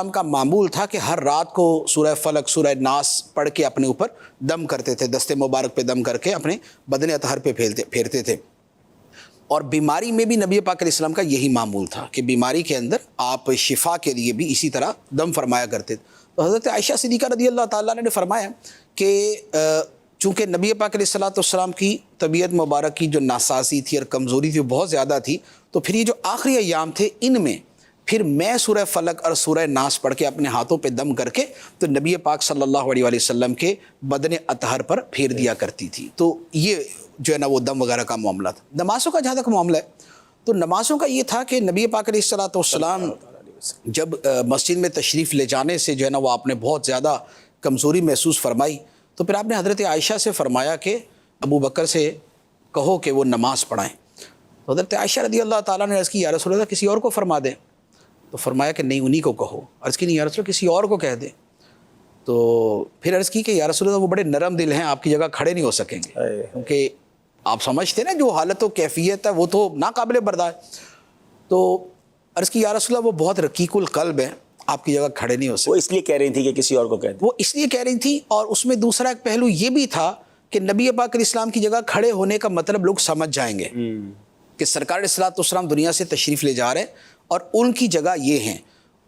کا معمول تھا کہ ہر رات کو سورہ فلق سورہ ناس پڑھ کے اپنے اوپر دم کرتے تھے، دستے مبارک پہ دم کر کے اپنے بدن اطہر پہ پھیرتے تھے. اور بیماری میں بھی نبی پاک علیہ السلام کا یہی معمول تھا کہ بیماری کے اندر آپ شفا کے لیے بھی اسی طرح دم فرمایا کرتے تھے. تو حضرت عائشہ صدیقہ رضی اللہ تعالیٰ نے فرمایا کہ چونکہ نبی پاک علیہ السلام کی طبیعت مبارک کی جو ناسازی تھی اور کمزوری تھی وہ بہت زیادہ تھی، تو پھر یہ جو آخری ایام تھے ان میں پھر میں سورہ فلق اور سورہ ناس پڑھ کے اپنے ہاتھوں پہ دم کر کے تو نبی پاک صلی اللہ علیہ وسلم کے بدن اطہر پر پھیر دیا کرتی تھی. تو یہ جو ہے نا وہ دم وغیرہ کا معاملہ تھا. نمازوں کا جہاں تک معاملہ ہے تو نمازوں کا یہ تھا کہ نبی پاک علیہ السلام جب مسجد میں تشریف لے جانے سے جو ہے نا وہ آپ نے بہت زیادہ کمزوری محسوس فرمائی، تو پھر آپ نے حضرت عائشہ سے فرمایا کہ ابو بکر سے کہو کہ وہ نماز پڑھائیں. تو حضرت عائشہ رضی اللہ تعالیٰ نے عرض کی یا رسول اللہ کسی اور کو فرما دیں. تو فرمایا کہ نہیں انہی کو کہو. عرض کی نہیں یا رسول اللہ کسی اور کو کہہ دیں. تو پھر عرض کی کہ یا رسول اللہ وہ بڑے نرم دل ہیں، آپ کی جگہ کھڑے نہیں ہو سکیں گے، کیونکہ آپ سمجھتے نا جو حالت و کیفیت ہے وہ تو ناقابل برداشت. تو عرض کی یا رسول اللہ وہ بہت رقیق القلب ہیں، آپ کی جگہ کھڑے نہیں ہو سکتے. وہ اس لیے کہہ رہی تھی کہ کسی اور کو کہہ دیں. وہ اس لیے کہہ رہی تھی، اور اس میں دوسرا ایک پہلو یہ بھی تھا کہ نبی پاک علیہ السلام کی جگہ کھڑے ہونے کا مطلب لوگ سمجھ جائیں گے کہ سرکار علیہ السلام دنیا سے تشریف لے جا رہے ہیں اور ان کی جگہ یہ ہیں.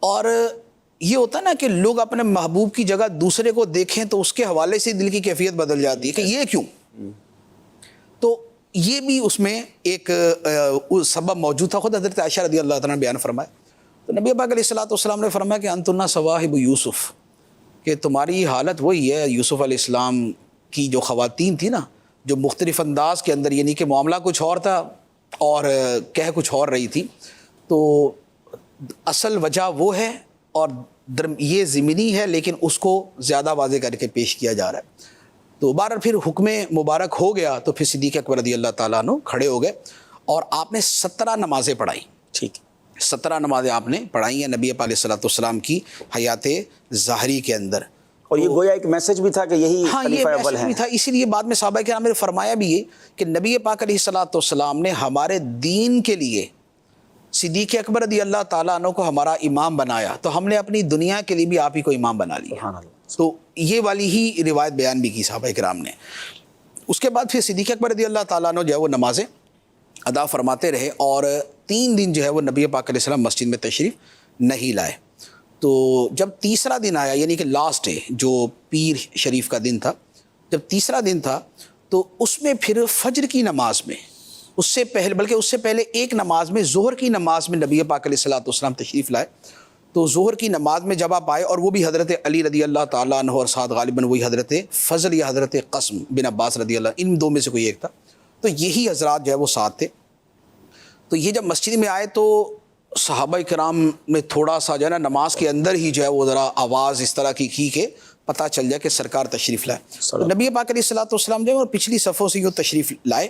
اور یہ ہوتا نا کہ لوگ اپنے محبوب کی جگہ دوسرے کو دیکھیں تو اس کے حوالے سے دل کی کیفیت بدل جاتی ہے کہ یہ کیوں. تو یہ بھی اس میں ایک سبب موجود تھا. خود حضرت عائشہ رضی اللہ تعالیٰ نے بیان فرمایا. تو نبی پاک علیہ السلام نے فرمایا کہ انتن صواحب یوسف، کہ تمہاری حالت وہی ہے یوسف علیہ السلام کی جو خواتین تھی نا، جو مختلف انداز کے اندر، یعنی کہ معاملہ کچھ اور تھا اور کہہ کچھ اور رہی تھی. تو اصل وجہ وہ ہے اور یہ ضمنی ہے لیکن اس کو زیادہ واضح کر کے پیش کیا جا رہا ہے. تو بہرحال پھر حکم مبارک ہو گیا تو پھر صدیق اکبر رضی اللہ تعالیٰ عنہ کھڑے ہو گئے اور آپ نے 17 نمازیں پڑھائی. ٹھیک، 17 نمازیں آپ نے پڑھائی ہیں نبی پاک علیہ السلام کی حیات ظاہری کے اندر. اور یہ گویا ایک میسج بھی تھا کہ یہی خلیفہ اول ہیں. بھی تھا. اسی لیے بعد میں صحابہ کرام نے فرمایا بھی یہ کہ نبی پاک علیہ السلام نے ہمارے دین کے لیے صدیق اکبر رضی اللہ تعالیٰ عنہ کو ہمارا امام بنایا، تو ہم نے اپنی دنیا کے لیے بھی آپ ہی کو امام بنا لیا. سبحان اللہ. تو یہ والی ہی روایت بیان بھی کی صحابہ کرام نے. اس کے بعد پھر صدیق اکبر رضی اللہ تعالیٰ عنہ جو ہے وہ نمازیں ادا فرماتے رہے اور 3 دن جو ہے وہ نبی پاک علیہ السلام مسجد میں تشریف نہیں لائے. تو جب تیسرا دن آیا، یعنی کہ لاسٹ ڈے جو پیر شریف کا دن تھا، جب تیسرا دن تھا تو اس میں پھر فجر کی نماز میں اس سے پہلے، بلکہ اس سے پہلے ایک نماز میں، ظہر کی نماز میں نبی پاک علیہ السلام تشریف لائے. تو ظہر کی نماز میں جب آپ آئے، اور وہ بھی حضرت علی رضی اللہ تعالیٰ عنہ اور ساتھ غالباً وہی حضرت فضل یا حضرت قاسم بن عباس رضی اللہ، ان دو میں سے کوئی ایک تھا، تو یہی حضرات جو ہے وہ ساتھ تھے. تو یہ جب مسجد میں آئے تو صحابہ کرام میں تھوڑا سا جو ہے نا نماز کے اندر ہی جو ہے وہ ذرا آواز اس طرح کی کہ پتہ چل جائے کہ سرکار تشریف لائے. تو نبی پاک علیہ السلام جو ہے وہ پچھلی صفوں سے یوں تشریف لائے.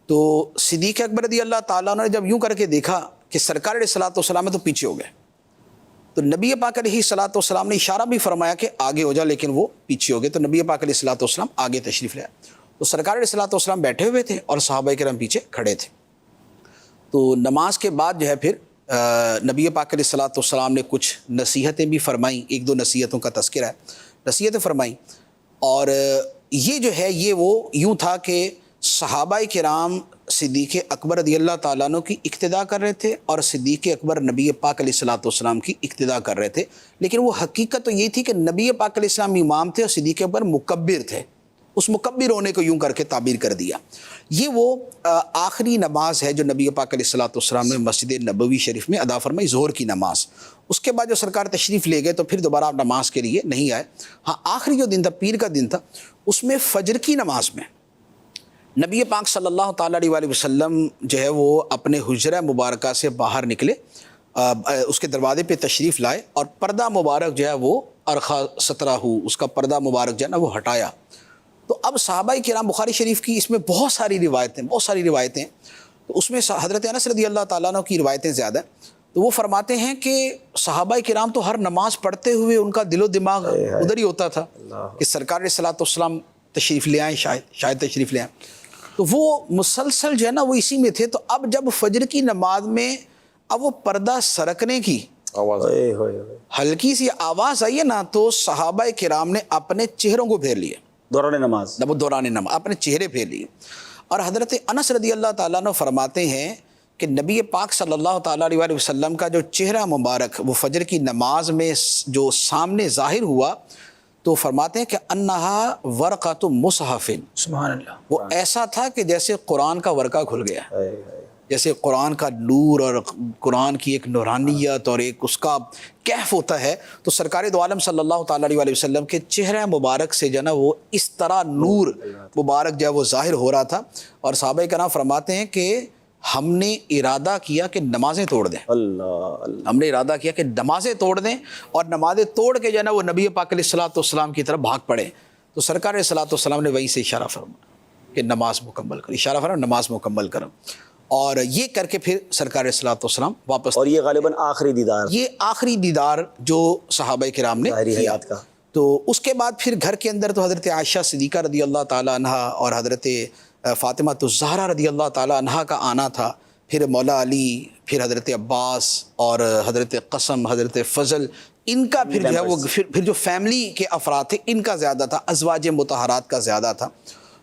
تو صدیق اکبر رضی اللہ تعالیٰ نے جب یوں کر کے دیکھا کہ سرکار علیہ السلام ہے تو پیچھے ہو گئے. تو نبی پاک علیہ السلام نے اشارہ بھی فرمایا کہ آگے ہو جا، لیکن وہ پیچھے ہو گئے. تو نبی پاک علیہ السلام آگے تشریف لائے. تو سرکار علیہ السلام بیٹھے ہوئے تھے اور صحابہ کرام پیچھے کھڑے تھے. تو نماز کے بعد جو ہے پھر نبی پاک علیہ السلام نے کچھ نصیحتیں بھی فرمائیں. 1-2 نصیحتوں کا تذکرہ ہے، نصیحتیں فرمائیں. اور یہ جو ہے یہ وہ یوں تھا کہ صحابہ کرام صدیق اکبر رضی اللہ تعالیٰ عنہ کی اقتداء کر رہے تھے اور صدیق اکبر نبی پاک علیہ السلام کی اقتداء کر رہے تھے. لیکن وہ حقیقت تو یہ تھی کہ نبی پاک علیہ السلام امام تھے اور صدیق اکبر مکبر تھے. اس مکبر ہونے کو یوں کر کے تعبیر کر دیا. یہ وہ آخری نماز ہے جو نبی پاک علیہ السلام نے مسجد نبوی شریف میں ادا فرمائی، ظہر کی نماز. اس کے بعد جو سرکار تشریف لے گئے تو پھر دوبارہ آپ نماز کے لیے نہیں آئے. ہاں آخری جو دن تھا، پیر کا دن تھا، اس میں فجر کی نماز میں نبی پاک صلی اللہ تعالیٰ علیہ وسلم جو ہے وہ اپنے حجرہ مبارکہ سے باہر نکلے، اس کے دروازے پہ تشریف لائے اور پردہ مبارک جو ہے وہ ارخا سترہ اس کا پردہ مبارک جو ہے نا وہ ہٹایا. تو اب صحابہ کرام، بخاری شریف کی اس میں بہت ساری روایتیں، تو اس میں حضرت انس رضی اللہ تعالیٰ عنہ کی روایتیں زیادہ ہیں. تو وہ فرماتے ہیں کہ صحابہ کرام تو ہر نماز پڑھتے ہوئے ان کا دل و دماغ ادھر ہی ہوتا تھا کہ سرکار علیہ السلام تشریف لے آئیں، شاید تشریف لے آئیں. تو وہ مسلسل جو ہے نا وہ اسی میں تھے. تو اب جب فجر کی نماز میں اب وہ پردہ سرکنے کی آواز ہلکی سی آواز آئی ہے نا تو صحابہ کرام نے اپنے چہروں کو پھیر لیے دوران نماز، وہ دوران نماز اپنے چہرے پھیر لیے. اور حضرت انس رضی اللہ تعالیٰ عنہ فرماتے ہیں کہ نبی پاک صلی اللہ تعالیٰ علیہ وسلم کا جو چہرہ مبارک وہ فجر کی نماز میں جو سامنے ظاہر ہوا تو فرماتے ہیں کہ انہا ورقۃ مصحف، سبحان اللہ. وہ ایسا تھا کہ جیسے قرآن کا ورقہ کھل گیا، جیسے قرآن کا نور اور قرآن کی ایک نورانیت اور ایک اس کا کیف ہوتا ہے. تو سرکار دو عالم صلی اللہ تعالیٰ علیہ وسلم کے چہرہ مبارک سے جو ہے نا وہ اس طرح نور مبارک جو ہے وہ ظاہر ہو رہا تھا. اور صحابہ کرام فرماتے ہیں کہ ہم نے ارادہ کیا کہ نمازیں توڑ دیں. اللہ ہم نے ارادہ کیا کہ نمازیں توڑ دیں اور نمازیں توڑ کے جو ہے نا وہ نبی پاک علیہ الصلوۃ والسلام کی طرف بھاگ پڑے. تو سرکار علیہ الصلوۃ والسلام نے وہیں سے اشارہ فرمایا کہ نماز مکمل کرو، اشارہ فرمایا نماز مکمل کرو. اور یہ کر کے پھر سرکار علیہ الصلوۃ والسلام واپس. اور یہ غالباً آخری دیدار، یہ آخری دیدار جو صحابہ کرام نے ظاہری کیا. حیات کا. تو اس کے بعد پھر گھر کے اندر تو حضرت عائشہ صدیقہ رضی اللہ تعالیٰ عنہ اور حضرت فاطمہ الزہرا رضی اللہ تعالیٰ عنہ کا آنا تھا. پھر مولا علی، پھر حضرت عباس اور حضرت قسم، حضرت فضل، ان کا پھر جو ہے وہ پھر جو فیملی کے افراد تھے ان کا زیادہ تھا، ازواج مطہرات کا زیادہ تھا.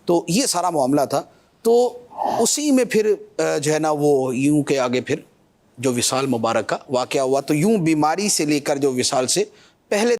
تو یہ سارا معاملہ تھا. تو اسی میں پھر جو ہے نا وہ یوں کے آگے پھر جو وصال مبارک کا واقعہ ہوا. تو یوں بیماری سے لے کر جو وصال سے پہلے